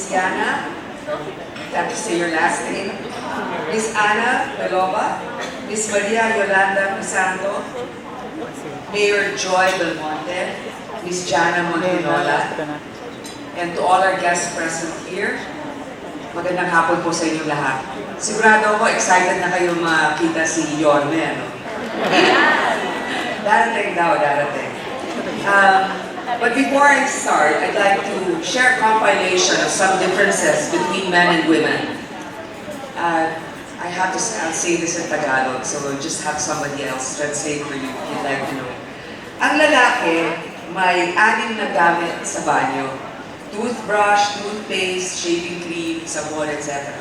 Miss Yana, have to say your last name, Miss Ana Belova, Miss Maria Yolanda Crisanto, Mayor Joy Belmonte, Miss Jana Montinola, and to all our guests present here, magandang hapon po sa inyong lahat. Sigurado ako, excited na kayo makita si Yorme, ano? Darating daw, darating. But before I start, I'd like to share a compilation of some differences between men and women. I'll say this in Tagalog, so we'll just have somebody else translate for you if you'd like to know. Ang lalaki, may 6 na gamit sa banyo. Toothbrush, toothpaste, shaving cream, sabon, etc.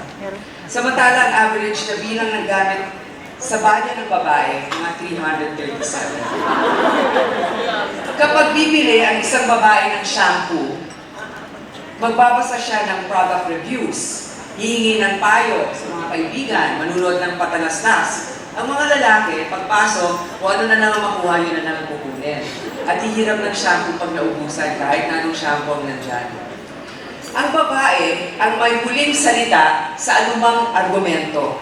Samantalang average na bilang ng gamit sa banyo ng babae, mga 337. Kapag bibili ang isang babae ng shampoo, magbabasa siya ng product reviews, hihingi ng payo sa mga kaibigan, manunod ng patalastas. Ang mga lalaki, pagpasok, kung ano na lang makuha, yun na lang kukunin. At hihiram ng shampoo pag naubusan, kahit na anong shampoo ang nandyan. Ang babae ang may huling salita sa anumang argumento.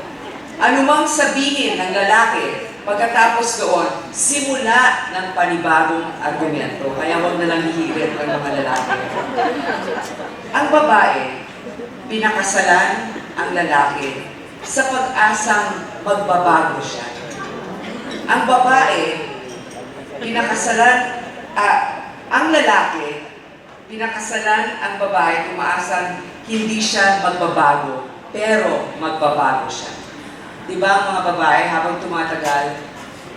Anumang sabihin ng lalaki, pagkatapos doon, simula ng panibagong argumento. Kaya huwag na lang hihirit ang mga lalaki. Ang babae, pinakasalan ang lalaki sa pag-asang magbabago siya. Ang babae, ang lalaki, pinakasalan ang babae umaasang hindi siya magbabago, pero magbabago siya. Diba mga babae, habang tumatagal,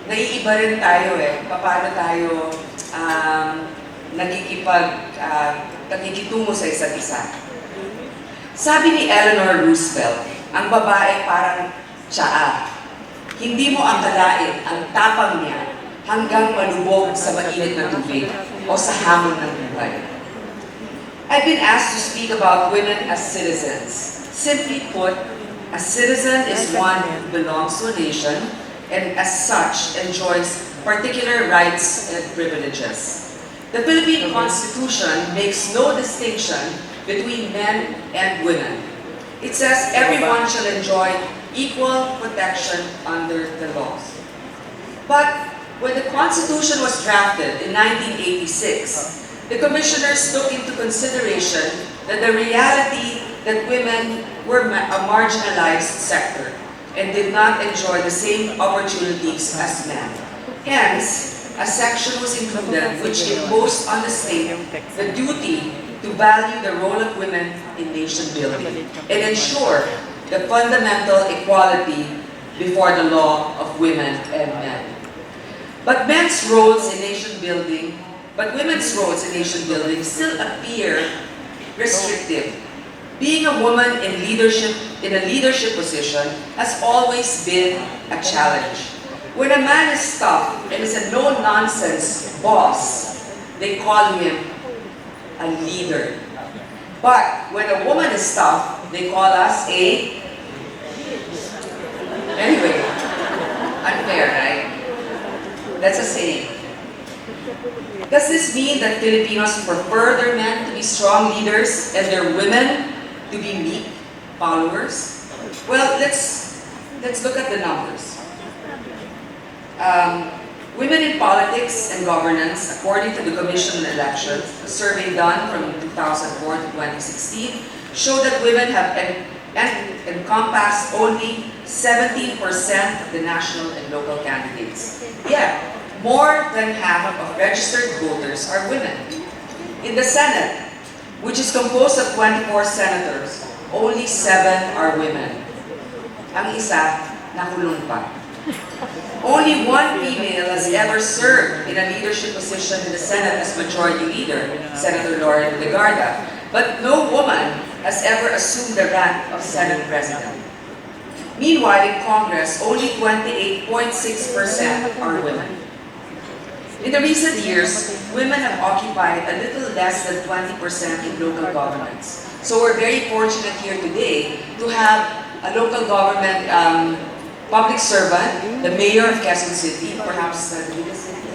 naiiba rin tayo paano tayo nakikitungo sa isa't isa. Sabi ni Eleanor Roosevelt, ang babae parang tsaa. Hindi mo akalain ang tapang niya hanggang malubog sa mainit na tubig o sa hamon ng buhay. I've been asked to speak about women as citizens. Simply put, a citizen is one who belongs to a nation and as such enjoys particular rights and privileges. The Philippine Constitution makes no distinction between men and women. It says everyone shall enjoy equal protection under the laws. But when the Constitution was drafted in 1986, the commissioners took into consideration that the reality that women were a marginalized sector and did not enjoy the same opportunities as men. Hence, a section was included which imposed on the state the duty to value the role of women in nation building and ensure the fundamental equality before the law of women and men. But women's roles in nation building still appear restrictive. Being a woman in a leadership position has always been a challenge. When a man is tough and is a no-nonsense boss, they call him a leader. But when a woman is tough, they call us Anyway, unfair, right? That's a saying. Does this mean that Filipinos prefer their men to be strong leaders and their women to be meek followers? Well, let's look at the numbers. Women in politics and governance, according to the Commission on Elections, a survey done from 2004 to 2016, show that women have encompassed only 17% of the national and local candidates. Yet, more than half of registered voters are women. In the Senate, which is composed of 24 senators, only 7 are women. Ang isa, nakulong pa. Only 1 female has ever served in a leadership position in the Senate as majority leader, Senator Lauren Legarda. But no woman has ever assumed the rank of Senate President. Meanwhile, in Congress, only 28.6% are women. In the recent years, women have occupied a little less than 20% in local governments. So we're very fortunate here today to have a local government public servant, the mayor of Quezon City, perhaps the biggest city,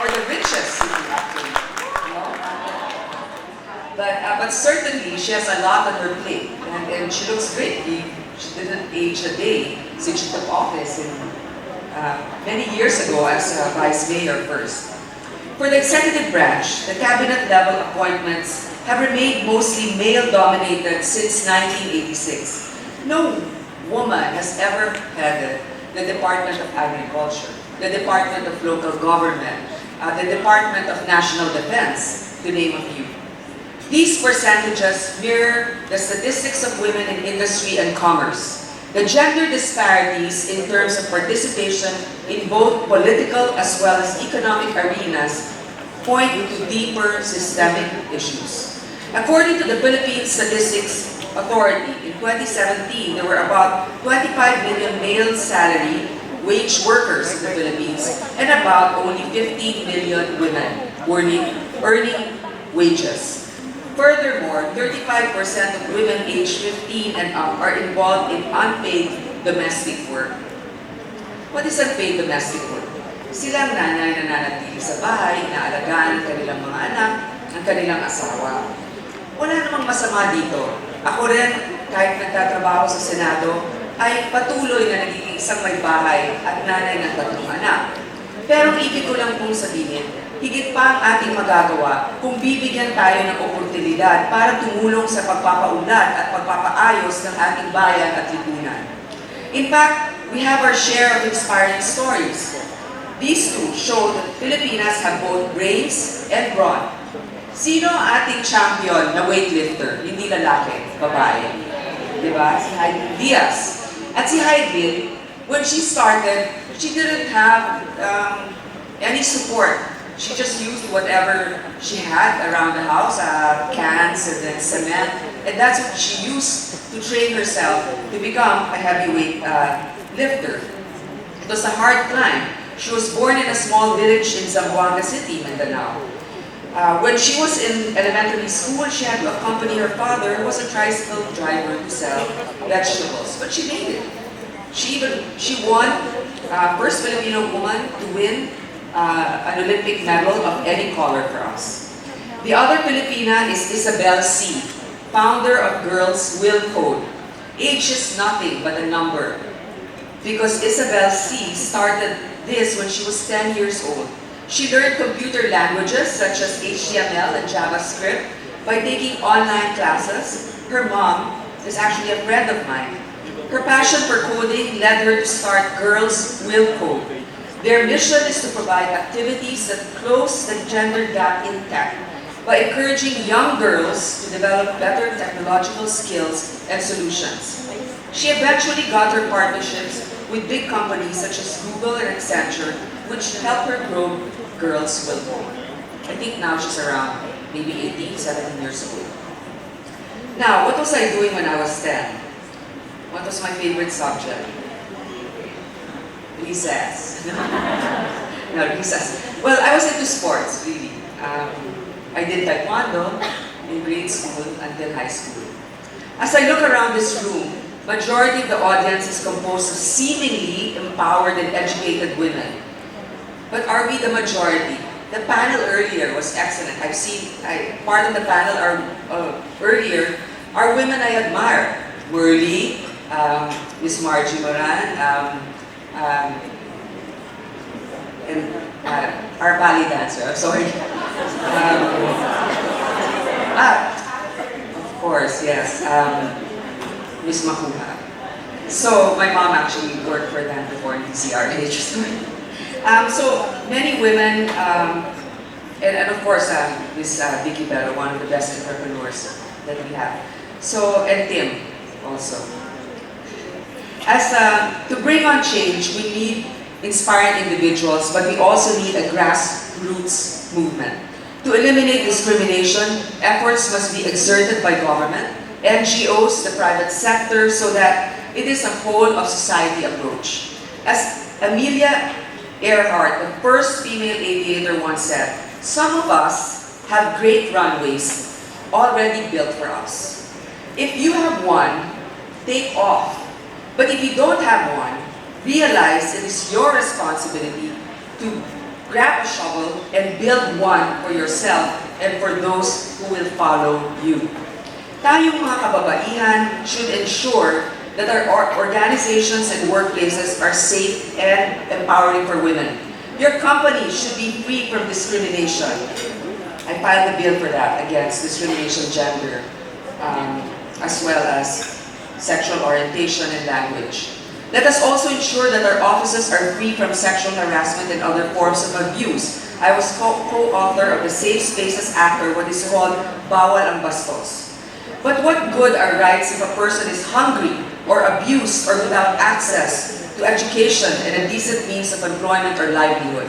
or the richest city actually. But certainly, she has a lot on her plate, and she looks great. She didn't age a day since she took office many years ago as Vice Mayor first. For the executive branch, the cabinet-level appointments have remained mostly male-dominated since 1986. No woman has ever headed the Department of Agriculture, the Department of Local Government, the Department of National Defense, to name a few. These percentages mirror the statistics of women in industry and commerce. The gender disparities in terms of participation in both political as well as economic arenas point to deeper systemic issues. According to the Philippine Statistics Authority, in 2017, there were about 25 million male salary wage workers in the Philippines and about only 15 million women earning wages. Furthermore, 35% of women aged 15 and up are involved in unpaid domestic work. What is unpaid domestic work? Silang nanay na nanatili sa bahay, inaalagaan ang kanilang mga anak, ang kanilang asawa. Wala namang masama dito. Ako rin, kahit nagtatrabaho sa Senado, ay patuloy na nagiging isang may bahay at nanay ng 3 anak. Pero ibig ko lang pong sabihin, higit pa ang ating magagawa kung bibigyan tayo ng oportunidad para tumulong sa pagpapaunlad at pagpapaayos ng ating bayan at lipunan. In fact, we have our share of inspiring stories. These two show that Filipinas have both brains and brawn. Sino ang ating champion na weightlifter? Hindi lalaki, babae. Diba? Si Heidi Diaz. At si Heidi, when she started, she didn't have any support. She just used whatever she had around the house, cans and then cement, and that's what she used to train herself to become a heavyweight lifter. It was a hard climb. She was born in a small village in Zamboanga City, Mindanao. When she was in elementary school, she had to accompany her father, who was a tricycle driver, to sell vegetables. But she made it. She won first Filipino woman to win an Olympic medal of any color for us. The other Filipina is Isabel C., founder of Girls Will Code. Age is nothing but a number, because Isabel C. started this when she was 10 years old. She learned computer languages such as HTML and JavaScript by taking online classes. Her mom is actually a friend of mine. Her passion for coding led her to start Girls Will Code. Their mission is to provide activities that close the gender gap in tech by encouraging young girls to develop better technological skills and solutions. She eventually got her partnerships with big companies such as Google and Accenture, which helped her grow Girls Will Code. I think now she's around maybe 18, 17 years old. Now, what was I doing when I was 10? What was my favorite subject? Recess. No, recess. Well, I was into sports, really. I did taekwondo in grade school until high school. As I look around this room, majority of the audience is composed of seemingly empowered and educated women. But are we the majority? The panel earlier was excellent. Part of the panel earlier are women I admire. Merly, Miss Margie Moran, and our ballet dancer, I'm sorry. Of course, yes, Miss Makuha. So my mom actually worked for them before in DCRH. So many women, and of course Miss Vicky Bello, one of the best entrepreneurs that we have. So, and Tim also. To bring on change, we need inspiring individuals, but we also need a grassroots movement. To eliminate discrimination, efforts must be exerted by government, NGOs, the private sector, so that it is a whole of society approach. As Amelia Earhart, the first female aviator, once said, some of us have great runways already built for us. If you have one, take off. But if you don't have one, realize it is your responsibility to grab a shovel and build one for yourself and for those who will follow you. Tayong mga kababaihan should ensure that our organizations and workplaces are safe and empowering for women. Your company should be free from discrimination. I filed a bill for that, against discrimination, gender, as well as sexual orientation and language. Let us also ensure that our offices are free from sexual harassment and other forms of abuse. I was co-author of the Safe Spaces Act, or what is called Bawal ang Bastos. But what good are rights if a person is hungry or abused or without access to education and a decent means of employment or livelihood?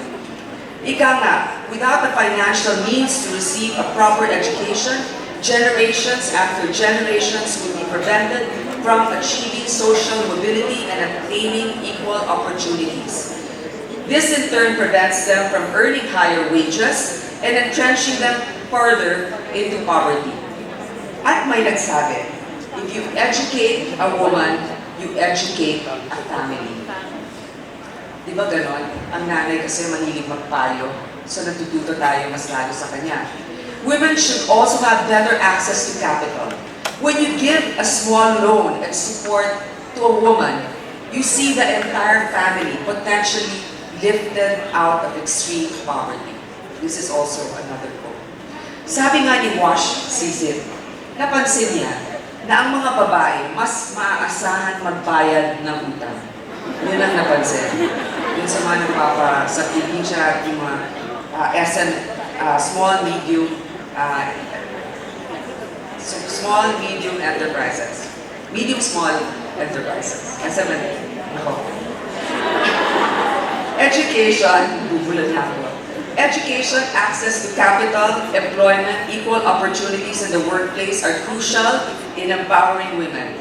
Ika nga, without the financial means to receive a proper education, generations after generations will be prevented from achieving social mobility and obtaining equal opportunities. This in turn prevents them from earning higher wages and entrenching them further into poverty. At may nagsabi, if you educate a woman, you educate a family. Di ba ganon? Ang nanay kasi mahilig magpayo, so natututo tayo mas lalo sa kanya. Women should also have better access to capital. When you give a small loan and support to a woman, you see the entire family potentially lifted out of extreme poverty. This is also another quote. Sabi nga ni Wash Sisip, napansin niya na ang mga babae mas maaasahan magbayad ng utang. Yun ang napansin. Yun sa mga nagpapasakipin siya at yung mga small, medium enterprises. Medium, small enterprises. SM, ako. Education, bubulan na ako. Education, access to capital, employment, equal opportunities in the workplace are crucial in empowering women.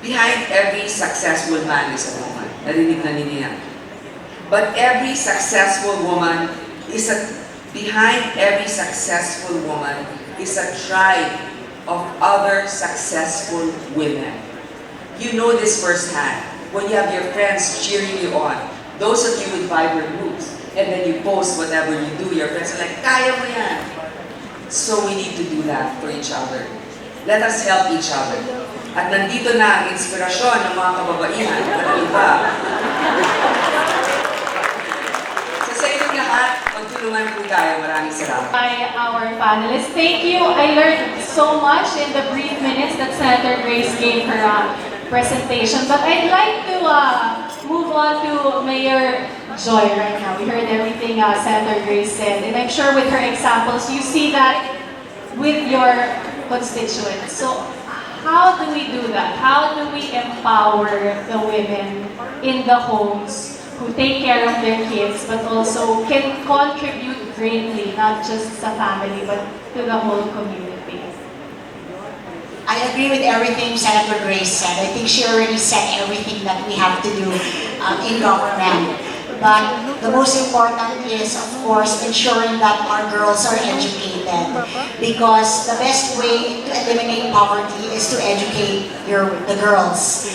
Behind every successful man is a woman. Narinig na niya. But behind every successful woman is a tribe of other successful women. You know this firsthand when you have your friends cheering you on. Those of you with vibrant groups, and then you post whatever you do, your friends are like, kaya mo yan. So we need to do that for each other. Let us help each other. At nandito na ang inspirasyon ng mga kababaihan, walang iba. Sa inyong lahat, magtulungan po tayo. Maraming salamat. By our panelists, thank you. I learned so much in the brief minutes that Senator Grace gave her presentation. But I'd like to move on to Mayor Joy right now. We heard everything Senator Grace said, and I'm sure with her examples, you see that with your constituents. So how do we do that? How do we empower the women in the homes who take care of their kids, but also can contribute greatly, not just sa family, but to the whole community? I agree with everything Senator Grace said. I think she already said everything that we have to do in government. But the most important is, of course, ensuring that our girls are educated. Because the best way to eliminate poverty is to educate the girls.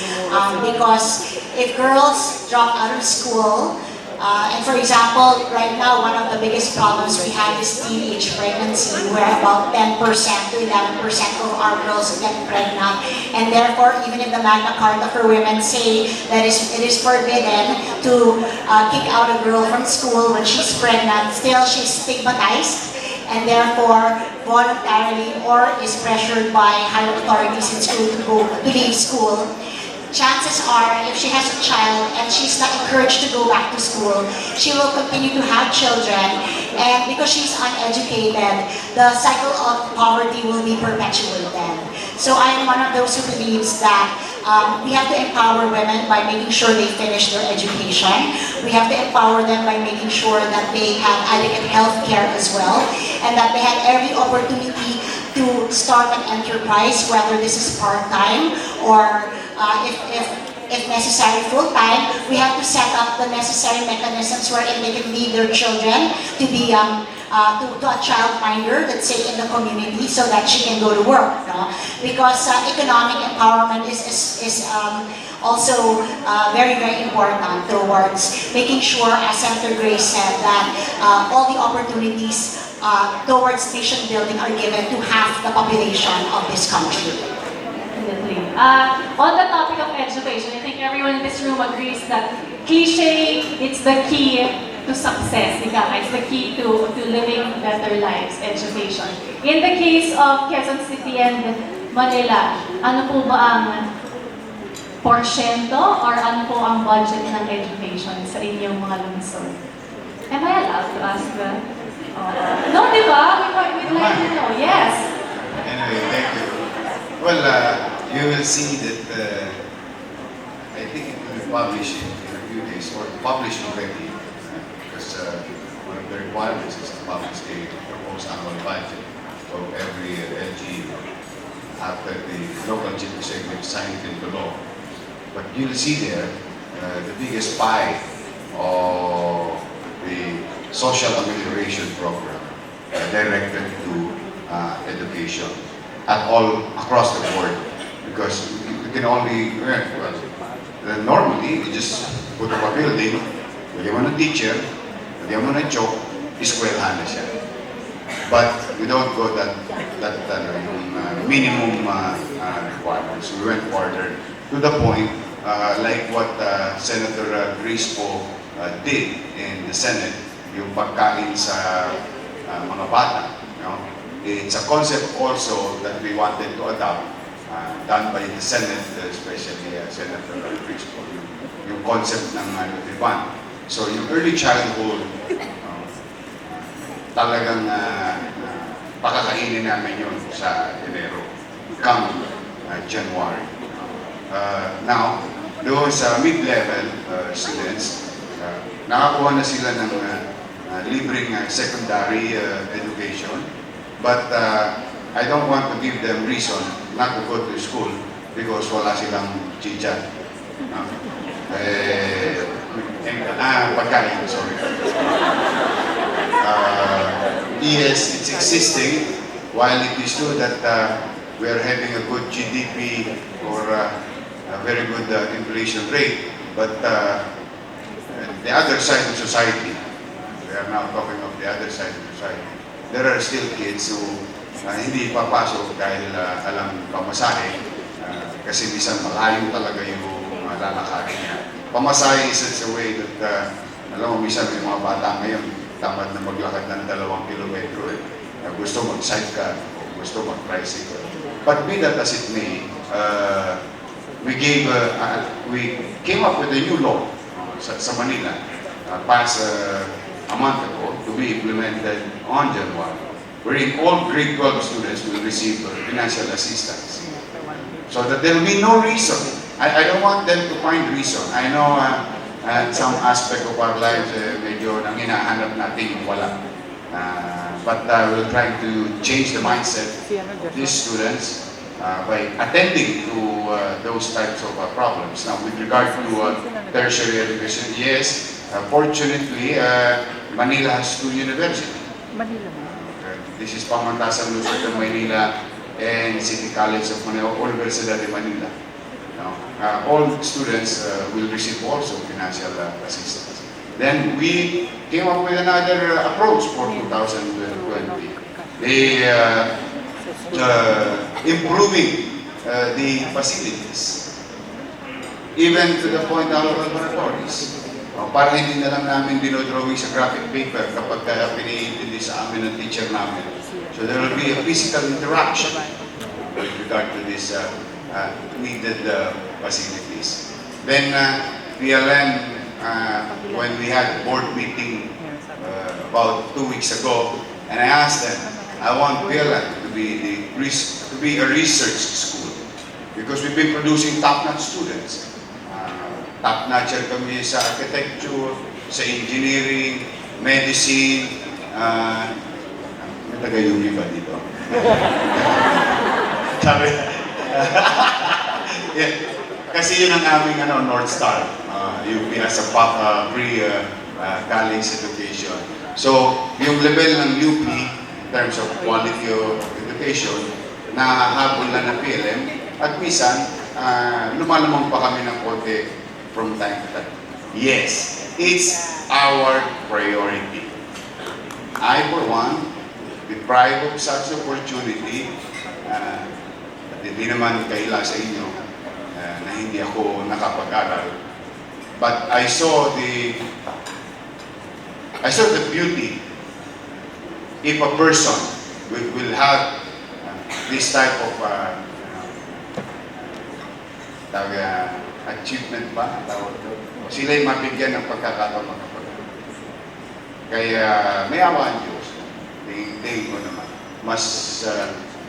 Because if girls drop out of school, and for example, right now, one of the biggest problems we have is teenage pregnancy, where about 10% to 11% of our girls get pregnant. And therefore, even if the Magna Carta for women say that it is forbidden to kick out a girl from school when she's pregnant, still she's stigmatized, and therefore voluntarily or is pressured by higher authorities in school to leave school. Chances are, if she has a child and she's not encouraged to go back to school, she will continue to have children, and because she's uneducated, the cycle of poverty will be perpetuated. So I am one of those who believes that we have to empower women by making sure they finish their education. We have to empower them by making sure that they have adequate health care as well, and that they have every opportunity to start an enterprise, whether this is part-time or if necessary full-time. We have to set up the necessary mechanisms wherein they can leave their children to be to a childminder, let's say, in the community, so that she can go to work. No? Because economic empowerment is also very, very important towards making sure, as Senator Grace said, that all the opportunities towards nation building are given to half the population of this country. Definitely. On the topic of education, I think everyone in this room agrees that cliche, it's the key to success. It's the key to living better lives, education. In the case of Quezon City and Manila, ano po ba ang porsyento or ano po ang budget ng education sa inyong mga lungsod? Am I allowed to ask the... no, di ba? We'd like to know. Yes. Anyway, thank you. Well, you will see that I think it will be published in a few days, or published already, because one of the requirements is to publish the proposed annual budget of every LGU after the local chief executive signed into law. But you'll see there the biggest pie of the social amelioration program directed to education at all across the board, because you can only normally you just put up a building, lagyan mo ng teacher, lagyan mo ng joke, eskwelahan na siya. But we don't go that minimum requirements. We went further to the point, like what Senator Grace po did in the Senate, yung pagkain sa mga bata. You know? It's a concept also that we wanted to adopt, done by the Senate, especially Senator Grace po, yung concept ng Vivan. So yung early childhood, talagang pakakainin namin yun sa Enero, come January. Now, doon sa mid-level students, nakakuha na sila ng libreng secondary education, but I don't want to give them reason not to go to school because wala silang chicha. Pagkain, sorry. Yes, it's existing, while it is true that we are having a good GDP or a very good inflation rate, but the other side of society, we are now talking of the other side of society, there are still kids who hindi papasok dahil alam pamasahe, kasi minsan malayo talaga yung lalakarin niya. Pamasahe is such a way that, alam mo, minsan may mga bata ngayon, tamad na maglakad ng 2 kilometro gusto mag-sidecar o gusto mag-tricycle. But be that as it may, we came up with a new law sa Manila, passed a month ago to be implemented on January, wherein all grade 12 students will receive financial assistance. So that there will be no reason. I don't want them to find reason. I know at some aspect of our lives, medyo nang hinahanap natin yung wala. But we'll try to change the mindset of these students by attending to those types of problems. Now, with regard to tertiary education, yes, fortunately, Manila has 2 universities. This is Pamantasan Luzon ng Manila and City College of Manila, Universidad de Manila. All students will receive also financial assistance. Then we came up with another approach for 2020. Improving the facilities, even to the point of laboratories. Para hindi na lang namin dinodrawing sa graphic paper kapag piniintindi sa amin ng teacher namin. So there will be a physical interaction with regard to this needed facilities. Then PLN, when we had a board meeting about 2 weeks ago, and I asked them, I want PLN to be a research school because we've been producing top-notch students. Top-notcher kami sa architecture, sa engineering, medicine, may taga-uni ba dito? Sabi, yeah. Kasi yun ang aming North Star, UP as a pre-college education. So, yung level ng UP in terms of quality of education, nahahabol na ng PLM, at minsan, lumalamang pa kami ng konti from time to time. Yes, it's our priority. I, for one, deprived of such opportunity, at hindi naman kaila sa inyo na hindi ako nakapag-aral. But I saw the beauty if a person will have this type of achievement ba? Tawag doon. Sila'y mabigyan ng pagkakataon makapag-aral. Kaya may awa ang Diyos. Tingin ko naman, mas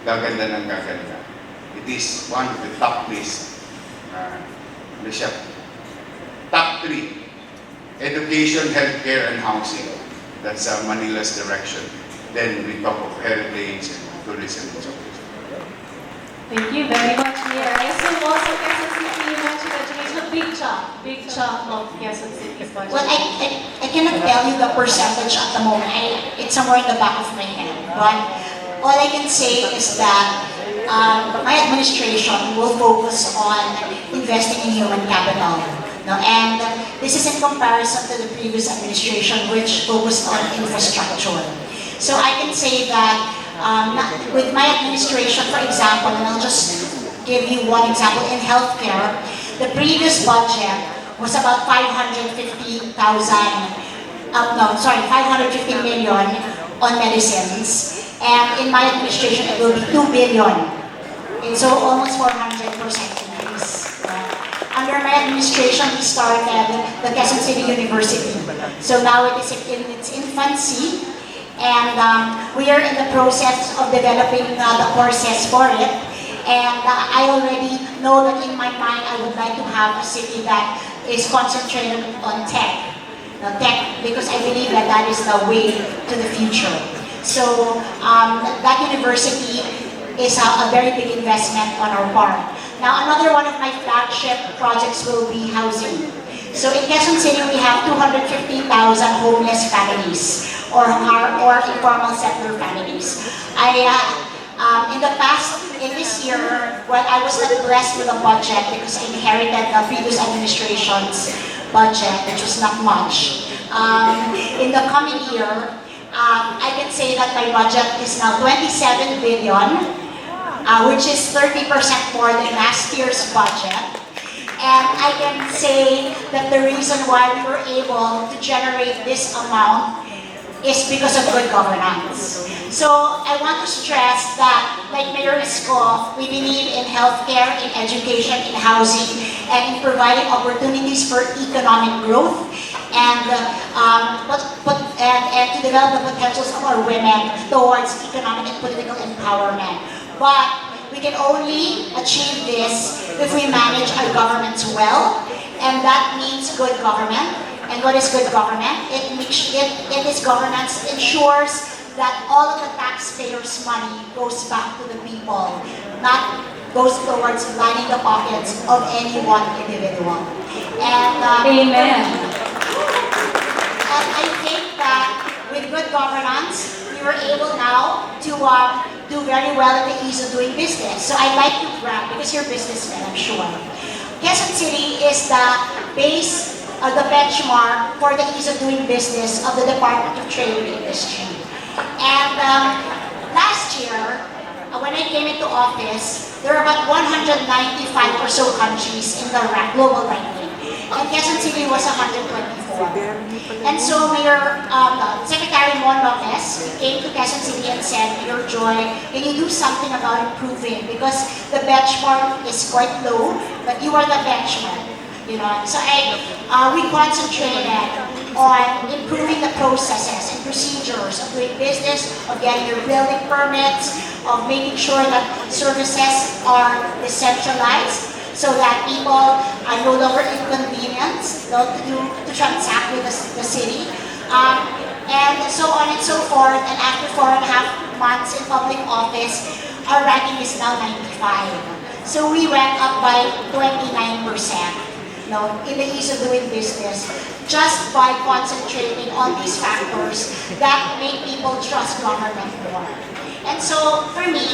gaganda ng gaganda. It is one of the top list. Ano siya? Top 3. Education, healthcare, and housing. That's Manila's direction. Then we talk of heritage and tourism and so forth. Thank you very much, Mayor. I assume also Quezon City, you mentioned education, a big chunk of Quezon City's budget. Well, I cannot tell you the percentage at the moment. It's somewhere in the back of my head. But all I can say is that my administration will focus on investing in human capital. No? And this is in comparison to the previous administration, which focused on infrastructure. So I can say that with my administration, for example, and I'll just give you one example, in healthcare, the previous budget was about 550 million on medicines, and in my administration it will be 2 billion. And so almost 400% increase. Under my administration, we started the Quezon City University. So now it is in its infancy, and we are in the process of developing the courses for it. And I already know that in my mind I would like to have a city that is concentrated on tech. Because I believe that that is the way to the future. So that university is a very big investment on our part. Now another one of my flagship projects will be housing. So in Quezon City we have 250,000 homeless families or informal settler families. In this year, well, I was not blessed with a budget because I inherited the previous administration's budget, which was not much. In the coming year, I can say that my budget is now 27 billion, which is 30% more than last year's budget. And I can say that the reason why we were able to generate this amount is because of good governance. So I want to stress that, like Mayor Isko, we believe in healthcare, in education, in housing, and in providing opportunities for economic growth and to develop the potentials of our women towards economic and political empowerment. But we can only achieve this if we manage our governments well, and that means good government. And what is good government? This governance ensures that all of the taxpayers' money goes back to the people, not goes towards lining the pockets of any one individual. And Amen. And I think that with good governance, we were able now to do very well in the ease of doing business. So I'd like to brag, because you're businessmen, I'm sure. Quezon City is the base, the benchmark for the ease of doing business of the Department of Trade and Industry. And last year, when I came into office, there were about 195 or so countries in the global ranking. And Quezon City was 124. And so Secretary Mon Lopez came to Quezon City and said, Mayor Joy, can you do something about improving? Because the benchmark is quite low, but you are the benchmark. So we concentrated on improving the processes and procedures of doing business, of getting your building permits, of making sure that services are decentralized so that people are no longer inconvenienced to transact with the city. And so on and so forth. And after 4.5 months in public office, our ranking is now 95. So we went up by 29%. In the ease of doing business, just by concentrating on these factors that make people trust government more. And so, for me,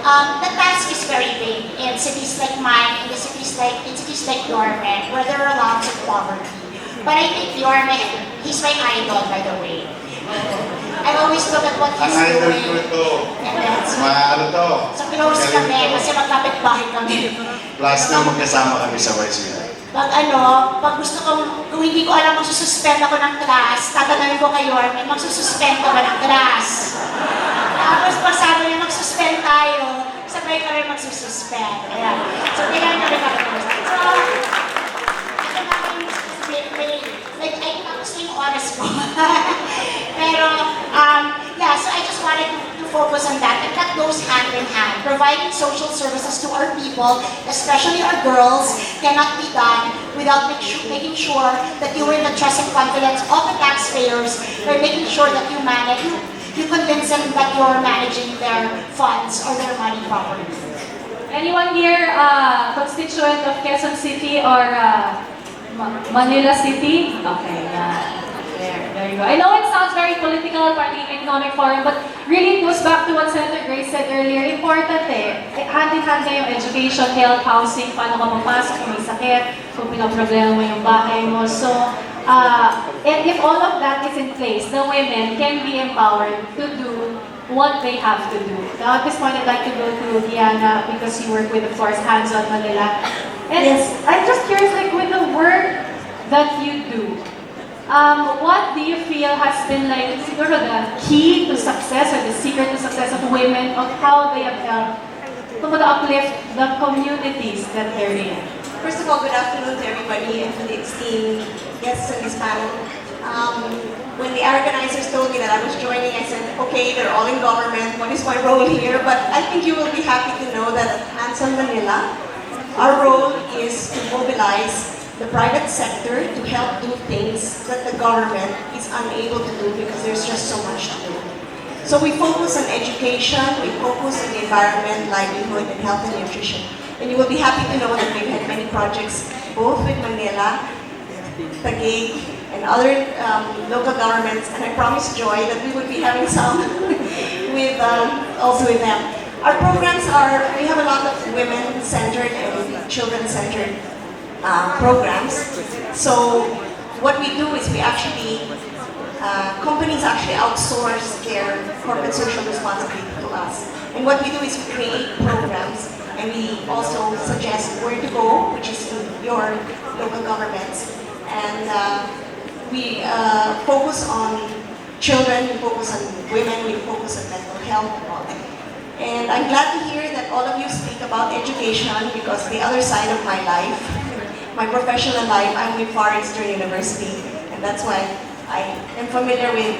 the task is very big in cities like mine, in cities like Yorme, where there are lots of poverty. But I think Yorme, he's my idol, by the way. I always look at what Ang he's idol doing. ko ito. And then, Ano to? so close Galing kami, to. kasi magkapit bahay kami. Plus na magkasama kami sa Vice Mayor. Pag gusto kong, kung hindi ko alam magsususpend ako ng class, tatanungin ko kay Yorme, magsususpend ka ba ng class? Tapos pag sabi niya, magsuspend tayo, sabay kami magsususpend. Ayan. So, kailangan kami mag-post. So, ito na kami, ay tapos na yung oras ko. Pero, yeah, so I just wanted to focus on that. And that goes hand in hand. Providing social services to our people, especially our girls, cannot be done without making sure that you win the trust and confidence of the taxpayers by making sure that you manage, you convince them that you're managing their funds or their money properly. Anyone here constituent of Quezon City or Manila City? Okay, yeah. There you go. I know it sounds very political, party economic forum, but really it goes back to what Senator Grace said earlier. Important hand in hand na yung education, health, housing, paano ka mapasok kung may sakit, kung pinaproblema mo yung bahay mo. So, and if all of that is in place, the women can be empowered to do what they have to do. Now, at this point, I'd like to go to Diana because you work with, of course, Hands-on Manila. And Yes. I'm just curious, like, with the work that you do, what do you feel has been like siguro the key to success or the secret to success of women, of how they have helped to uplift the communities that they're in? First of all, good afternoon to everybody and to the esteemed guests in this panel. When the organizers told me that I was joining, I said, okay, they're all in government, what is my role here? But I think you will be happy to know that at Hands-on Manila, our role is to mobilize the private sector to help do things that the government is unable to do because there's just so much to do. So we focus on education, we focus on the environment, livelihood, and health and nutrition. And you will be happy to know that we've had many projects both with Manila, Taguig, and other local governments. And I promise Joy that we will be having some with also with them. Our programs are, we have a lot of women-centered and children-centered programs. So what we do is we actually, companies actually outsource their corporate social responsibility to us. And what we do is we create programs and we also suggest where to go, which is in your local governments. And we focus on children, we focus on women, we focus on mental health and all that. And I'm glad to hear that all of you speak about education because the other side of my life, my professional life, I'm with Far Eastern University, and that's why I am familiar with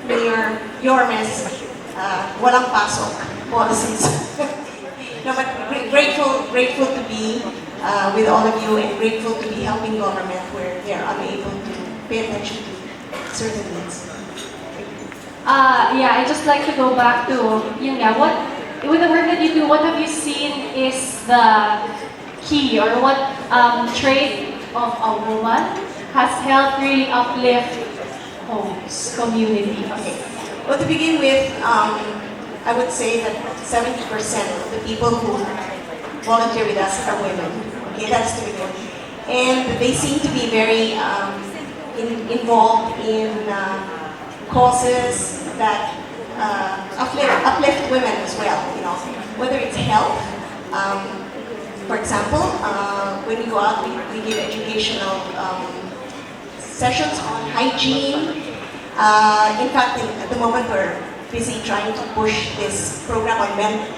Mayor Yorme's walang pasok policies. No, but grateful to be with all of you and grateful to be helping government where they're unable to pay attention to certain needs. Yeah, I'd just like to go back to, yun nga, with the work that you do, what have you seen is the key or what trait of a woman has helped really uplift homes, communities? Okay. Well, to begin with, I would say that 70% of the people who volunteer with us are women. Okay, that's to begin. And they seem to be very involved in causes that uplift women as well. You know, whether it's health. For example, when we go out, we give educational sessions on hygiene. In fact, at the moment, we're busy trying to push this program on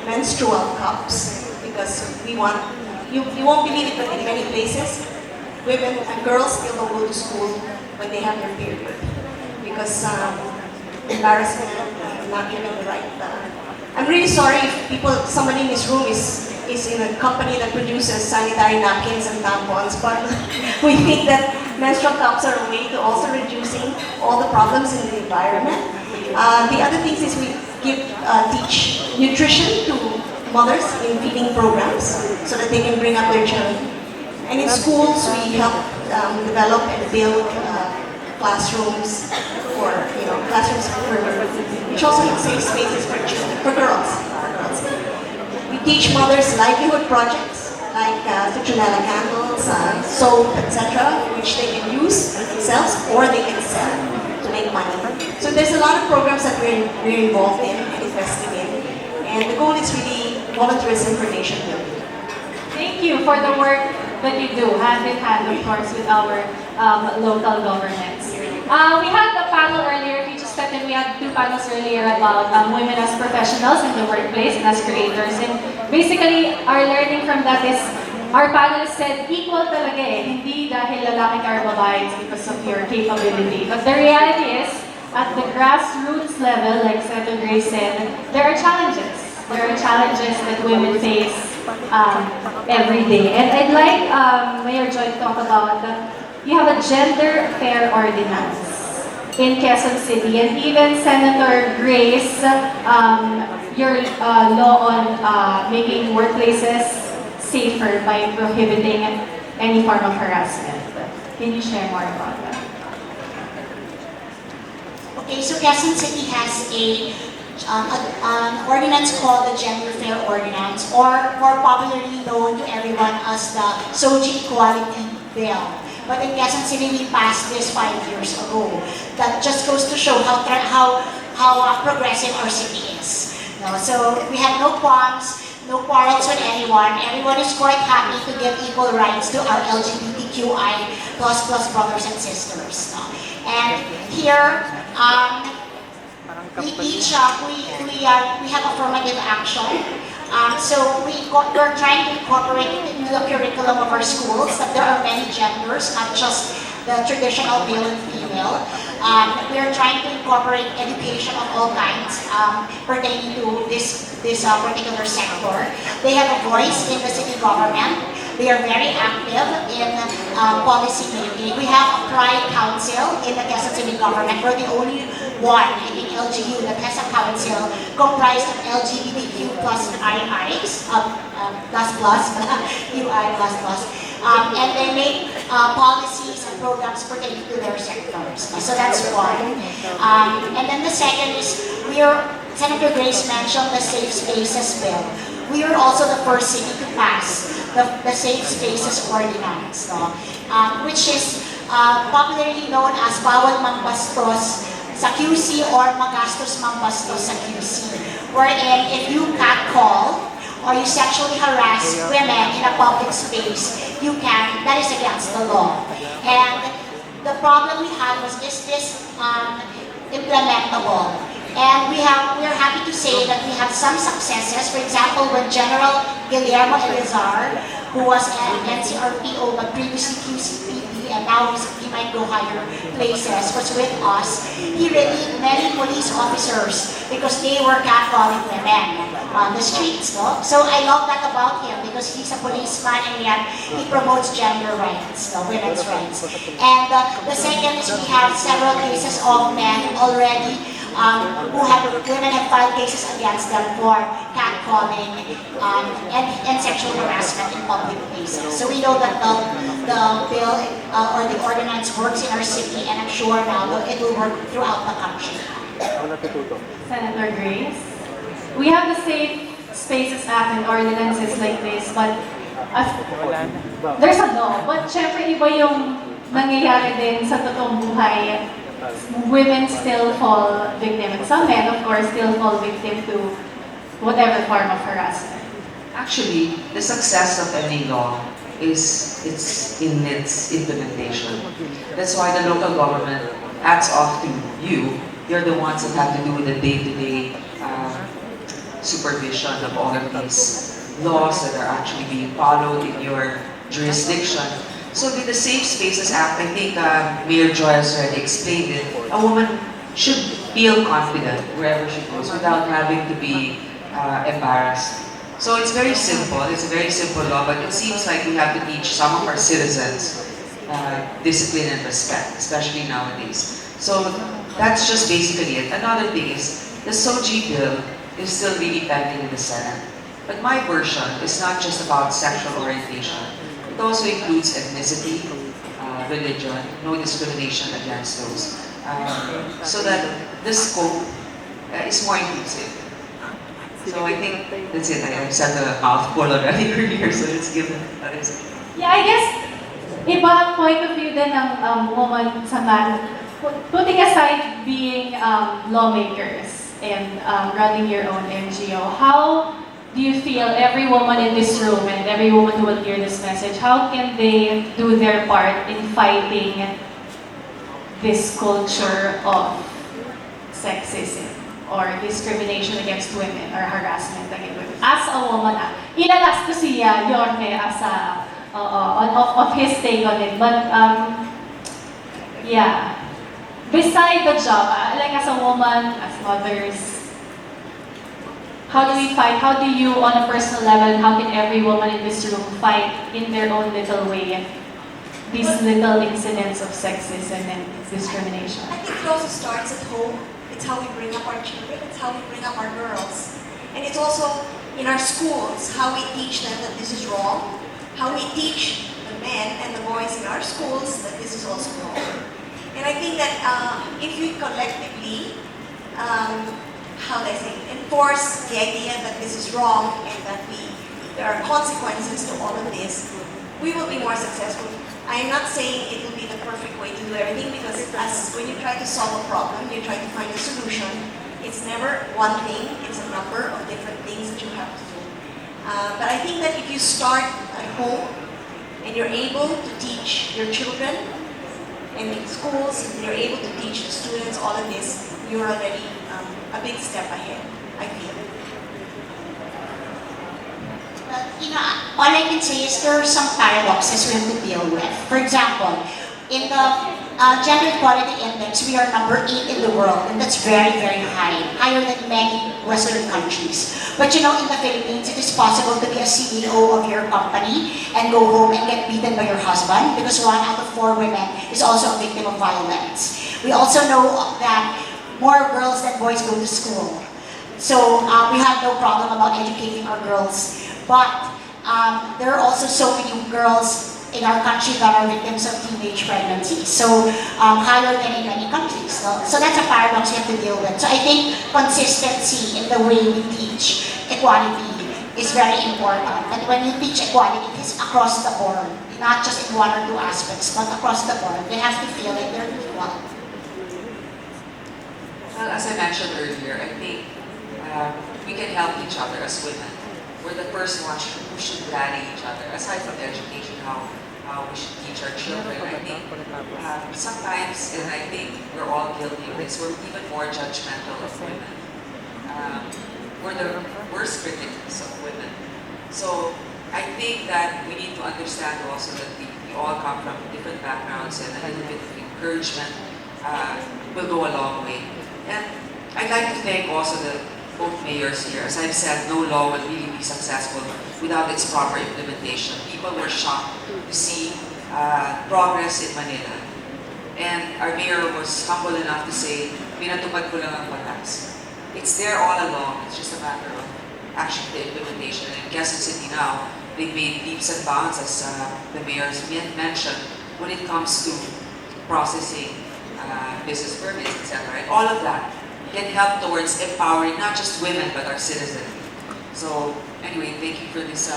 menstrual cups because we want, you won't believe it, but in many places, women and girls still don't go to school when they have their period because embarrassment, not given the right. I'm really sorry if somebody in this room is in a company that produces sanitary napkins and tampons, but we think that menstrual cups are a way to also reducing all the problems in the environment. The other things is we teach nutrition to mothers in feeding programs so that they can bring up their children. And in schools, we help develop and build classrooms which also have safe spaces for children, for girls. We teach mothers livelihood projects like citronella candles, soap, etc., which they can use themselves or they can sell to make money. So there's a lot of programs that we're involved in and investing in. And the goal is really volunteerism for nation building. Thank you for the work that you do, hand in hand, of course, with our local governments. We had a panel earlier, if you just stepped in, we had 2 panels earlier about women as professionals in the workplace and as creators. And basically, our learning from that is, our panelists said, equal talaga eh, hindi dahil lalaki ka or babae, it's because of your capability. But the reality is, at the grassroots level, like Senator Grace said, there are challenges. There are challenges that women face every day. And I'd like Mayor Joy to talk about you have a gender fair ordinance in Quezon City, and even Senator Grace, your law on making workplaces safer by prohibiting any form of harassment. Can you share more about that? Okay, so Quezon City has an ordinance called the Gender Fair Ordinance, or more popularly known to everyone as the SOGI Equality Bill. But in Quezon City, we passed this 5 years ago. That just goes to show how progressive our city is. No, so we have no qualms, no quarrels with anyone. Everyone is quite happy to give equal rights to our LGBTQI plus brothers and sisters. No? And here, we have affirmative action. So we're trying to incorporate it into the curriculum of our schools, that there are many genders, not just the traditional male and female. We are trying to incorporate education of all kinds pertaining to this particular sector. They have a voice in the city government. They are very active in policy making. We have a Pride Council in the Quezon City government. We're the only one in LGU that has a council comprised of LGBTQ plus IIs, UI plus. And they make policies and programs pertaining to their sectors. So that's one. And then the second is, Senator Grace mentioned the Safe Spaces Bill. We are also the first city to pass the Safe Spaces Ordinance, no? Which is popularly known as Bawal Mambastos sa QC or Magastos Mambastos sa QC. Wherein if you catcall or you sexually harass women in a public space, that is against the law. And the problem we had was, is this implementable? And we're happy to say that we have some successes. For example, when General Guillermo Elizar, who was an NCRPO but previously QCPD and now he might go higher places, was with us, he relieved many police officers because they were catcalling women on the streets. No? So I love that about him because he's a policeman and yet he promotes gender rights, women's rights. And the second is we have several cases of men already women have filed cases against them for catcalling and sexual harassment in public places. So we know that the bill or the ordinance works in our city, and I'm sure now that it will work throughout the country. Senator Grace, we have the Safe Spaces Act and ordinances like this, but there's a law. But syempre iba yung nangyayari din sa totoong buhay. Women still fall victim, and some men, of course, still fall victim to whatever form of harassment. Actually, the success of any law is in its implementation. That's why the local government hats off to you. You're the ones that have to do with the day-to-day supervision of all of these laws that are actually being followed in your jurisdiction. So with the Safe Spaces Act, I think Mayor Joy has already explained it. A woman should feel confident wherever she goes without having to be embarrassed. So it's very simple. It's a very simple law, but it seems like we have to teach some of our citizens discipline and respect, especially nowadays. So that's just basically it. Another thing is, the SOGI bill is still really pending in the Senate. But my version is not just about sexual orientation. It also includes ethnicity, religion, no discrimination against those. So that the scope is more inclusive. So I think that's it. I said a mouthful already earlier, so let's give it others. Yeah, I guess iba ang point of view din ng woman sa man putting aside being lawmakers and running your own NGO, how do you feel every woman in this room and every woman who will hear this message, how can they do their part in fighting this culture of sexism or discrimination against women or harassment against women? As a woman, ilalas ko siya, Yorme, as a, of his take on it. But, yeah. Beside the job, like as a woman, as mothers, how do we fight? How do you, on a personal level, how can every woman in this room fight in their own little way these little incidents of sexism and discrimination? I think it also starts at home. It's how we bring up our children. It's how we bring up our girls. And it's also in our schools, how we teach them that this is wrong. How we teach the men and the boys in our schools that this is also wrong. And I think that if we collectively, how do I say, enforce the idea that this is wrong and that there are consequences to all of this, we will be more successful. I am not saying it will be the perfect way to do everything, because when you try to solve a problem, you try to find a solution. It's never one thing, it's a number of different things that you have to do. But I think that if you start at home and you're able to teach your children and in schools, and you're able to teach the students all of this, you're already a big step ahead, I feel. But, all I can say is there are some paradoxes we have to deal with. For example, in the Gender Equality Index, we are number 8 in the world, and that's very, very high, higher than many Western countries. But in the Philippines, it is possible to be a CEO of your company and go home and get beaten by your husband, because 1 out of 4 women is also a victim of violence. We also know that more girls than boys go to school. So we have no problem about educating our girls. But there are also so many girls in our country that are victims of teenage pregnancy. So higher than in many countries. So that's a paradox we have to deal with. So I think consistency in the way we teach equality is very important. And when you teach equality, it is across the board. Not just in 1 or 2 aspects, but across the board. They have to feel like they're equal. Well, as I mentioned earlier, I think we can help each other as women. We're the first ones who should rally each other. Aside from the education, how we should teach our children, I think sometimes, and I think we're all guilty of this, we're even more judgmental of women. We're the worst critics of women. So I think that we need to understand also that we all come from different backgrounds, and a little bit of encouragement will go a long way. And I'd like to thank also both mayors here. As I've said, no law will really be successful without its proper implementation. People were shocked to see progress in Manila. And our mayor was humble enough to say, pinatupad ko lang ang batas. It's there all along. It's just a matter of actually the implementation. And Quezon City now, they've made leaps and bounds, as the mayor's mentioned, when it comes to processing business permits, etc. And all of that can help towards empowering not just women, but our citizens. So anyway, thank you for this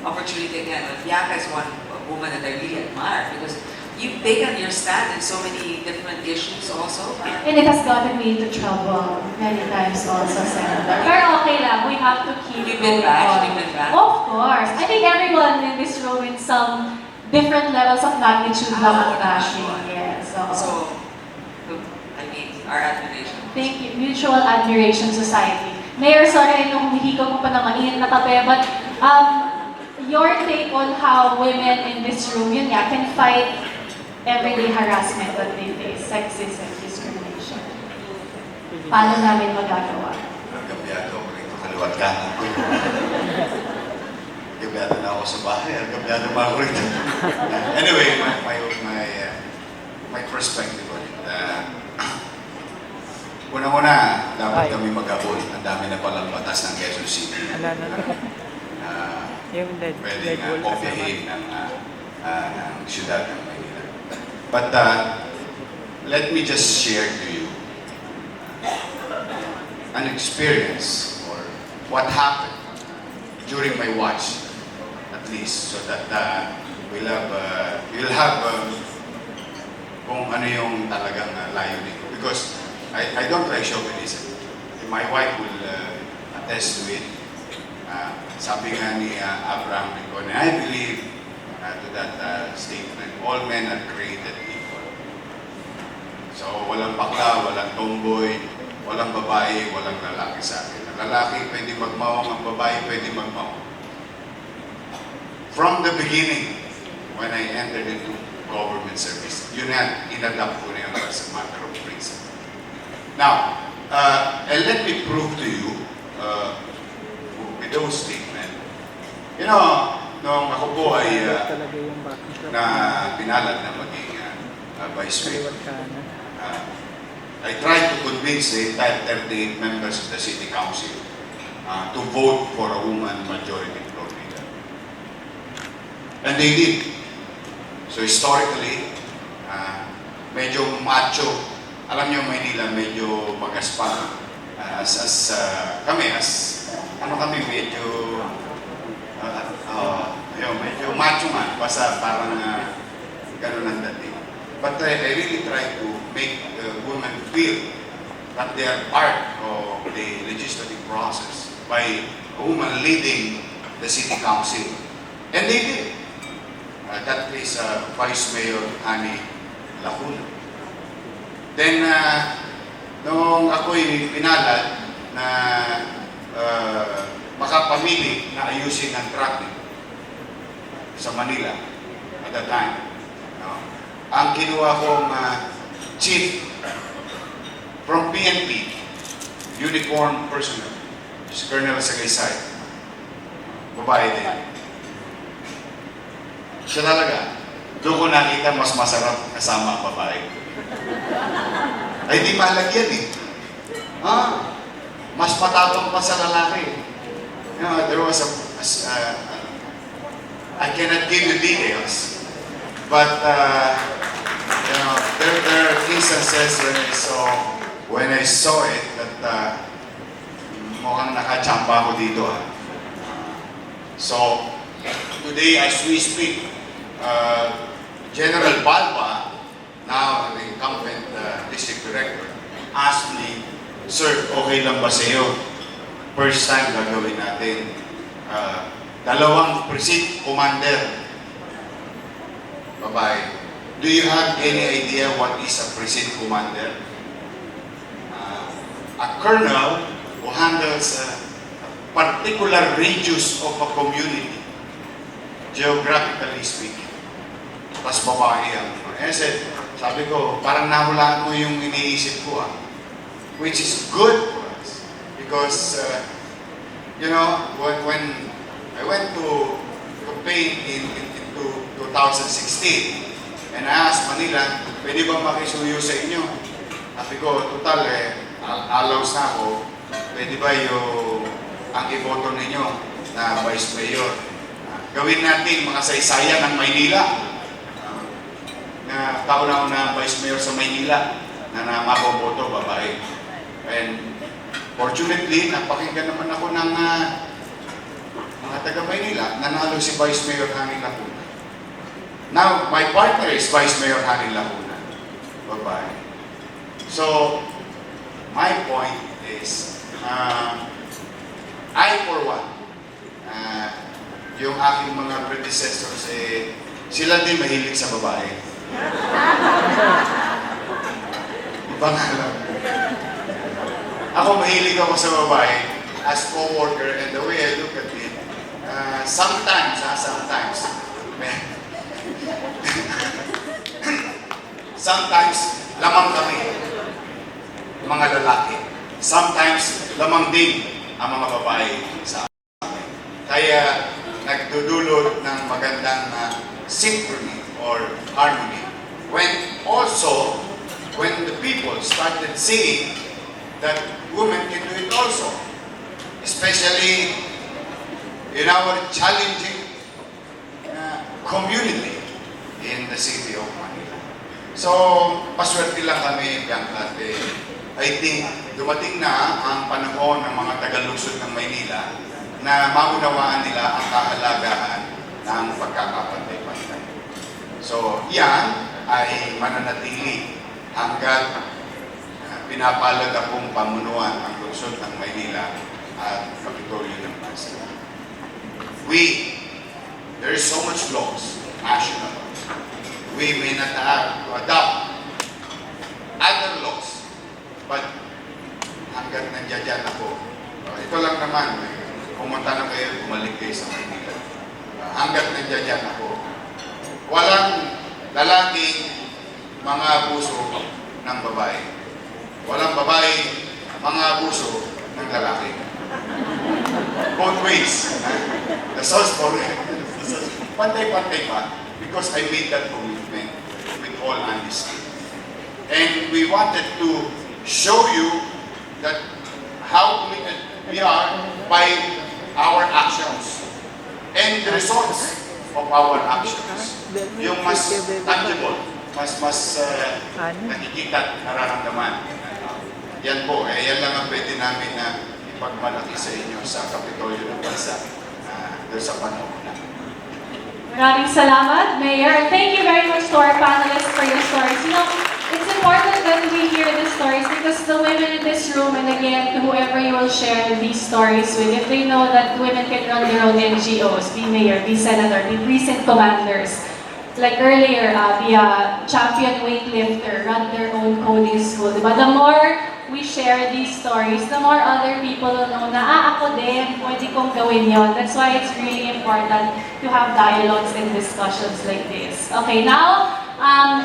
opportunity again. Bianca is one woman that I really admire, because you've taken your stand in so many different issues also. And it has gotten me into trouble many times also, Senator. Pero okay lang, we have to keep You've been going bashed, on. you've been bashed. Of course. I think everyone in this room in some different levels of magnitude lang ang bashing. Yes. So, I mean, our admiration. Thank you. Mutual Admiration Society. Mayor, sorry, nung humihikaw mo pa ng mainit na kape, but your take on how women in this room, yun nga, can fight everyday harassment that they face, sexism, discrimination. Paano namin magagawa? Gabyado ako rito, kaliwat kanan ko. Gabyado na ako sa bahay, gabyado pa ako rito. Anyway, my perspective on it. Una-una, dapat kami mag-abot. Ang dami na palang batas ng Quezon City. Pwede nga kopyahin ng siyudad ng Manila. But let me just share to you an experience or what happened during my watch, at least, so that we'll have kung ano yung talagang layunin ko. Because I don't like chauvinism. My wife will attest to it. Sabi nga ni Abraham Lincoln, I believe to that statement, all men are created equal. So, walang bakla, walang tomboy, walang babae, walang lalaki sa akin. Ang lalaki pwede magmaong, ang babae pwede magmaong. From the beginning, when I entered into government service, yun yan, inadapt ko na yun as a matter of principle. Now, and let me prove to you, with those statements, you know, nung ako po ay na pinalad na maging vice mayor, I tried to convince the entire 38 members of the city council to vote for a woman majority floor leader. And they did. So historically, medyo macho. Alam niyo, Maynila, medyo magaspang. Kami, medyo medyo macho man, basta parang ganun ang dating. But I really try to make women feel that they are part of the legislative process by a woman leading the city council. And they did. That is Vice Mayor Ani Lacuna. Then, nung ako'y pinalad na makapamili na ayusin ang traffic sa Manila at that time, no? Ang kinuha kong chief from PNP, uniform personnel, si Colonel Sagaysay, babae din. Siya talaga, doon ko nakita mas masarap kasama ang babae. Ay di malagyan eh. Mas matapang pa sa lalaki. You know, there was I cannot give you details, but you know, there are instances when I saw it that mukhang nakachamba ko dito. So today as we speak, General Balba, now the incumbent district director, asked me, "Sir, okay lang ba sa iyo? First time gagawin natin. Dalawang precinct commander, babae. Do you have any idea what is a precinct commander? A colonel who handles a particular radius of a community, geographically speaking." Tapos babae ang sabi ko, parang nahulaan mo yung iniisip ko which is good for us. Because, you know, when I went to campaign in 2016, and I asked Manila, pwede ba makisuyo sa inyo? Sabi ko, total allows na ako, pwede ba ang iboto ninyo na Vice Mayor? Gawin natin mga saysayan ng Maynila, na kauna-una Vice Mayor sa Maynila na maboboto, babae. And fortunately, napakinggan naman ako ng mga taga-Maynila, nanalo si Vice Mayor Hanin Lacuna. Now, my partner is Vice Mayor Hanin Lacuna, babae. So, my point is, I for one, yung aking mga predecessors, sila din mahilig sa babae. Iba nga lang. Ako mahilig ako sa babae as co-worker, and the way I look at it, sometimes, sometimes lamang kami, mga lalaki. Sometimes lamang din ang mga babae sa amin. Kaya nagdudulot ng magandang synchrony or harmony. When the people started seeing that women can do it also, especially in our challenging community in the city of Manila. So, paswerte lang kami, Bianca, I think dumating na ang panahon ng mga taga-lungsod ng Maynila na maunawaan nila ang kahalagahan ng pagkakapantay-pantay. So, yan ay mananatili hanggat pinapalad akong pamunuan ang lungsod ng Maynila at Kapitolyo ng Bansa. There is so much laws, national laws. We may not have to adopt other laws, but hanggat nandiyan ako, ito lang naman, pumunta na kayo, bumalik kayo sa Maynila. Hanggat nandiyan ako, walang lalaking mga abuso ng babae. Walang babae mga abuso ng lalaki. Both ways. The source for it. Pantay-pantay pa, because I made that commitment with all honesty. And we wanted to show you that how committed we are by our actions and the results of our actions. Yung mas tangible, mas nakikita at nararamdaman. Yan po, yan lang ang pwede namin na ipagmalaki sa inyo sa Kapitolyo ng Bansa doon sa panahon na. Maraming salamat, Mayor. Thank you very much to our panelists for your stories. You know, it's important that we hear these stories because the women in this room, and again, to whoever you will share these stories with, if they know that women can run their own NGOs, be mayor, be senator, be precinct commanders, like earlier, the champion weightlifter, run their own coding school. Diba? The more we share these stories, the more other people will know na, ako din, pwede kong gawin yon. That's why it's really important to have dialogues and discussions like this. Okay, now,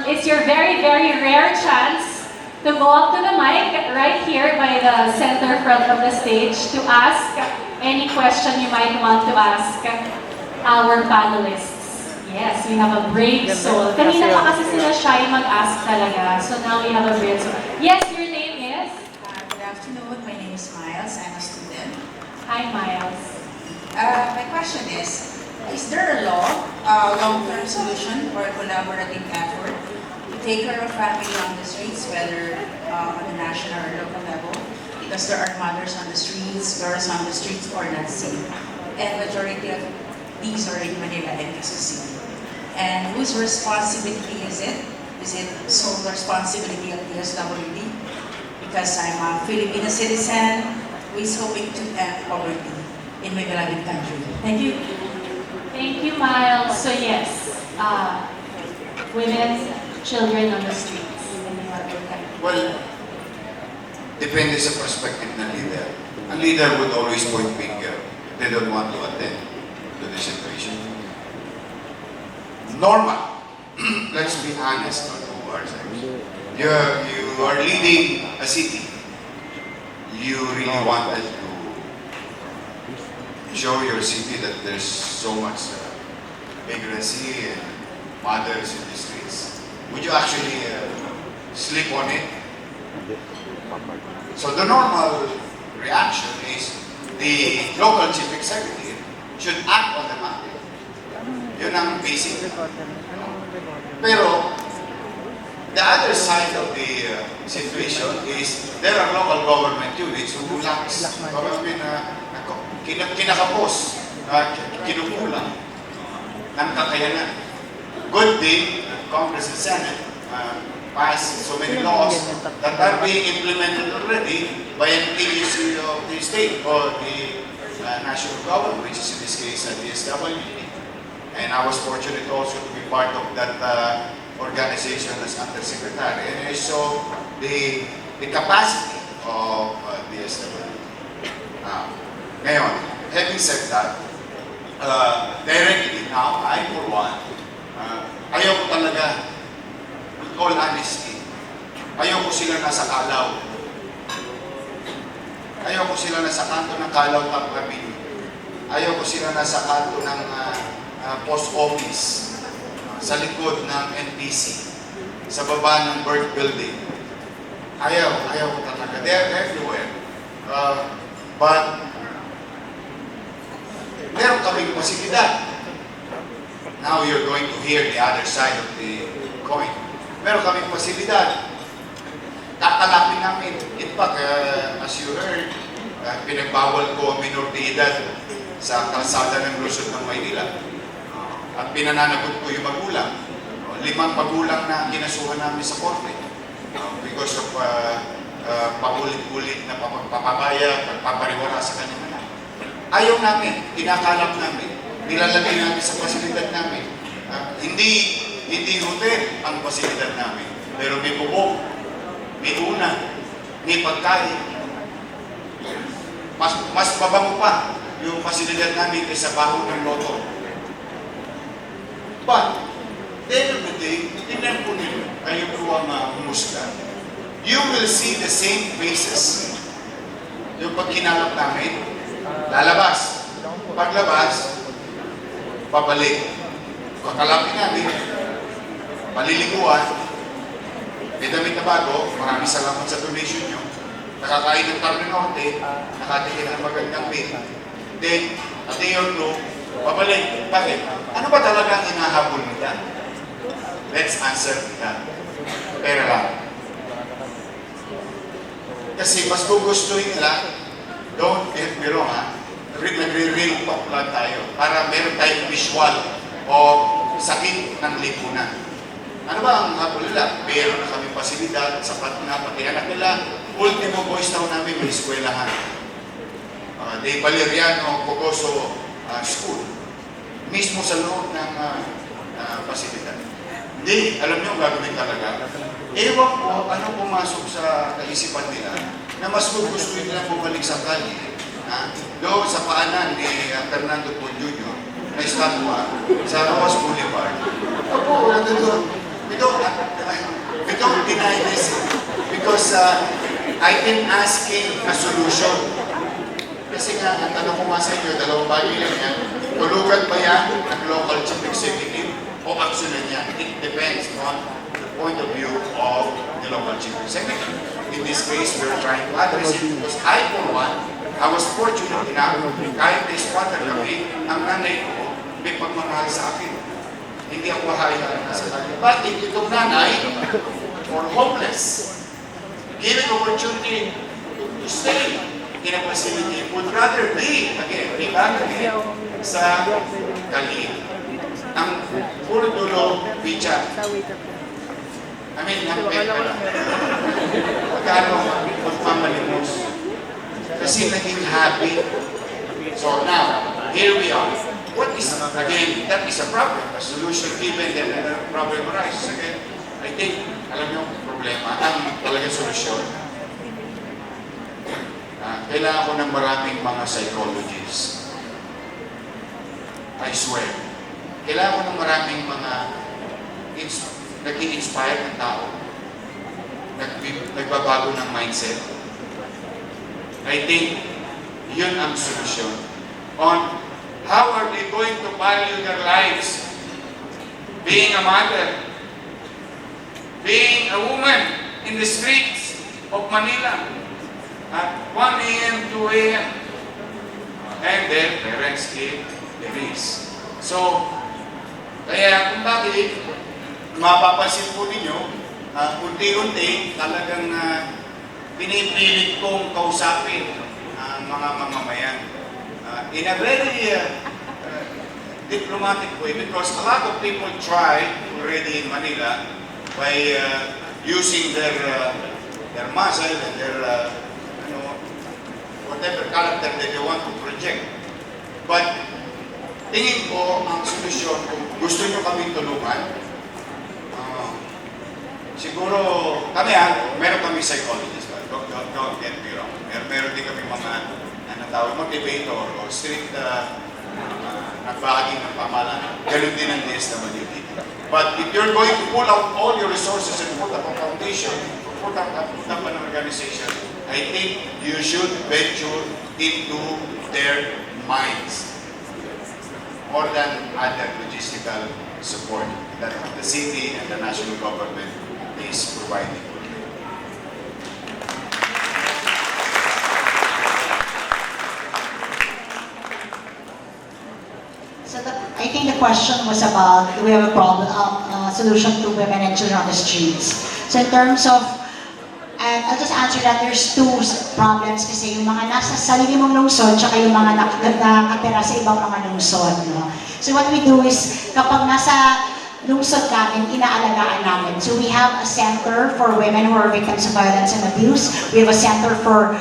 it's your very, very rare chance to go up to the mic right here by the center front of the stage to ask any question you might want to ask our panelists. Yes, we have a brave soul. Kanina pa kasi sila shy mag-ask talaga. So now we have a brave soul. Yes, your name is? Good afternoon. My name is Miles. I'm a student. Hi, Miles. My question is there a long-term solution or a collaborative effort to take care of family on the streets, whether on the national or local level? Because there are mothers on the streets, girls on the streets who are not safe. And majority of these are in Manila and Quezon City. And whose responsibility is it? Is it sole responsibility of DSWD? Because I'm a Filipino citizen who is hoping to end poverty in my beloved country. Thank you. Thank you, Miles. So yes, women, children on the streets. Well, depende sa perspective ng leader. Ang leader would always point finger. They don't want to attend to the situation. Normal. Let's be honest on two ourselves. You are leading a city. You really wanted to show your city that there's so much vagrancy and mothers in the streets. Would you actually sleep on it? So the normal reaction is the local chief executive should act on the matter. Yun ang basic. Pero, the other side of the situation is there are local government units who lacks government kinakapos, kinukulang ng kakayanan. Good thing, Congress and Senate passed so many laws that are being implemented already by an agency of the state or the national government, which is in this case the DSWD. And I was fortunate also to be part of that organization as undersecretary. And I saw the capacity of DSWD. Ngayon, having said that, directly now, I for one, ayaw ko talaga, with all honesty, ayaw ko sila nasa Kalaw. Ayaw ko sila nasa kanto ng Kalaw Tapcabin. Ayaw ko sila nasa kanto ng post office, sa likod ng NPC, sa baba ng Bird Building. Ayaw ko talaga. They're everywhere. But, meron kaming posibilidad. Now you're going to hear the other side of the coin. Meron kaming posibilidad. Tatalapin namin. In fact, as you heard, pinagbawal ko ang minor de edad sa kalsada ng Luzon ng Maynila. At pinananagot ko yung magulang. 5 magulang na kinasuhan namin sa korte because of paulit-ulit na papabaya, pagpapariwara sa kanyang anak. Ayaw namin, kinakalap namin, nilalagay namin sa pasilidad namin. Hindi hotel ang pasilidad namin, pero may bubong, may una, may pagkain. Mas mabango pa yung pasilidad namin kaysa baho ng loto. But, the end of the day, tingnan po ninyo, kayo po ang humusga. You will see the same faces. Yung pag kinalap namin, lalabas. Paglabas, babalik. Kakalapin namin, paliliguan, may damit na bago, maraming salamat sa donation nyo. Nakakain ng Carne Norte, nakatikin ng magandang meal. Then, a day or two, babalik. Bakit? Ano ba talaga ang hinahabol nila? Let's answer that. Pera lang. Kasi mas gugustuhin nila, don't get me wrong ha, nagre-real talk lang tayo para meron tayong visual o sakit ng lipunan. Ano ba ang habol nila? Meron na kami pasilidad, sapat na pati anak nila. Ultimo boys town namin may eskwelahan. De Valeriano Cogoso School. Mismo sa loob ng pasilidad. Hindi, alam niyo gagawin talaga. Ewan ko ano pumasok sa kaisipan nila na mas gugustuhin nila bumalik sa kalye. Doon sa paanan ni Fernando Po Jr. na estatwa sa Rojas Boulevard. Opo, nandun. We don't deny this because I can ask him a solution. Kasi nga, ang tanong ko nga sa inyo, dalawang bagay lang yan. Tulugan ba yan ng local chief executive o aksyonan niya? It depends on the point of view of the local chief executive. In this case, we're trying to address it because I, for one, I was fortunate enough, kahit na-squatter kami, ang nanay ko may pagmamahal sa akin. Hindi ako hayaan na sa kanya. Bakit itong nanay, or homeless, given opportunity to stay in a facility, would rather be, again, sa Kali. Ang puro dulo, picha. I mean, nampet ka lang. Pagkano magmamalimos. Kasi naging happy. So now, here we are. What is, again, that is a problem. A solution given that a problem arises. Again, I think, alam niyo, problema, ang talagang solusyon. Kailangan ko ng maraming mga psychologists. I swear. Kailangan ko ng maraming mga nag-i-inspire ng tao. Nagbabago ng mindset. I think, yun ang solusyon. On how are they going to value their lives? Being a mother, being a woman in the streets of Manila at 1 a.m., 2 a.m. And then parents give the risk. So, kaya kung bakit, mapapansin po ninyo, unti-unti talagang pinipilit kong kausapin ang mga mamamayan in a very diplomatic way because a lot of people try already in Manila by using their muscle and their whatever character that they want to project. But tingin ko ang solusyon kung gusto nyo kaming tulungan, siguro kami meron kami psychologist, don't get me wrong. Meron din kami mga tawag motivator o strict nagbahagi ng pamahalaan. Ganun din ang DSWD. But if you're going to pull out all your resources and put up a foundation, put up an organization, I think you should venture into their minds more than other logistical support that the city and the national government is providing. So I think the question was about, do we have a problem, solution to women and children on the streets? So in terms of, and I'll just answer that there's two problems kasi yung mga nasa sarili mong lungsod tsaka yung mga nakatira sa ibang mga lungsod. No? So what we do is, kapag nasa lungsod namin, inaalagaan namin. So we have a center for women who are victims of violence and abuse. We have a center for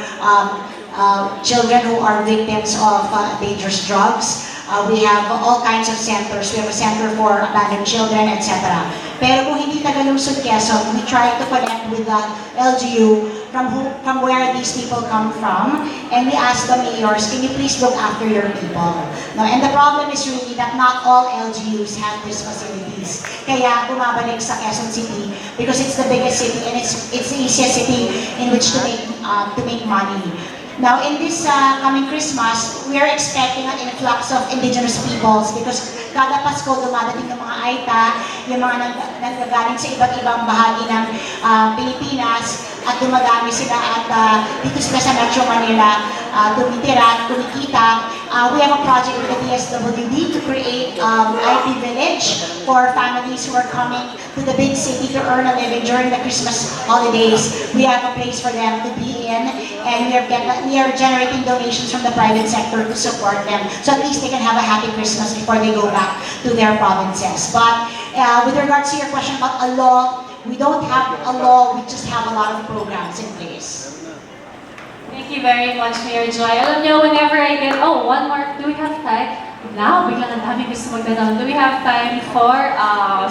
children who are victims of dangerous drugs. We have all kinds of centers. We have a center for abandoned children, etc. Pero kung hindi taga-lungsod Quezon, we try to connect with the LGU from where these people come from, and we ask the mayors, can you please look after your people? No, and the problem is really that not all LGUs have these facilities. Kaya bumabalik sa Quezon City because it's the biggest city and it's the easiest city in which to make money. Now, in this coming Christmas, we are expecting an influx of indigenous peoples because kada Pasko dumadating ng mga Aita, yung mga nanggagaling sa iba't ibang bahagi ng Pilipinas, at dumadami sila at dito sila sa Metro Manila tumitira, kumikita. We have a project with the DSWD to create IT village for families who are coming to the big city to earn a living during the Christmas holidays. We have a place for them to be in, and we are generating donations from the private sector to support them, so at least they can have a happy Christmas before they go back to their provinces. But with regards to your question about a law, we don't have a law, we just have a lot of programs in place. Thank you very much, Mayor Joy. Alam niyo, whenever I get, one more, do we have time? Now, biglang ang dami gusto magtanong. Do we have time for,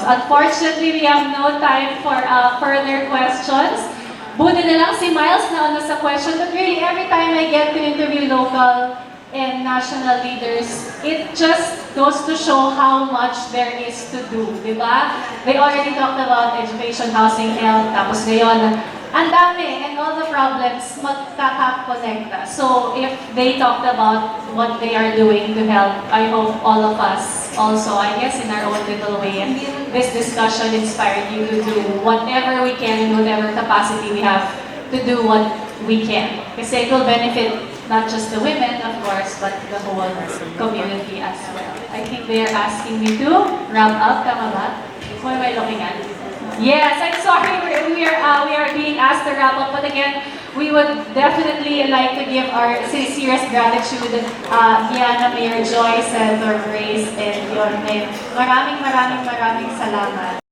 unfortunately, we have no time for further questions. Buti na lang si Miles na ano sa question, but really, every time I get to interview local and national leaders, it just goes to show how much there is to do, di ba? They already talked about education, housing, health, tapos ngayon, ang dami, and all the problems magkakakonekta. So if they talked about what they are doing to help, I hope all of us also, I guess in our own little way, this discussion inspired you to do whatever we can in whatever capacity we have to do what we can. Kasi it will benefit not just the women, of course, but the whole community as well. I think they are asking me to wrap up, tama ba? Who am I looking at? Yes, I'm sorry, we are being asked to wrap up, but again, we would definitely like to give our sincerest gratitude, Diana, Mayor Joy, Senator Grace, and Yorme. Maraming salamat.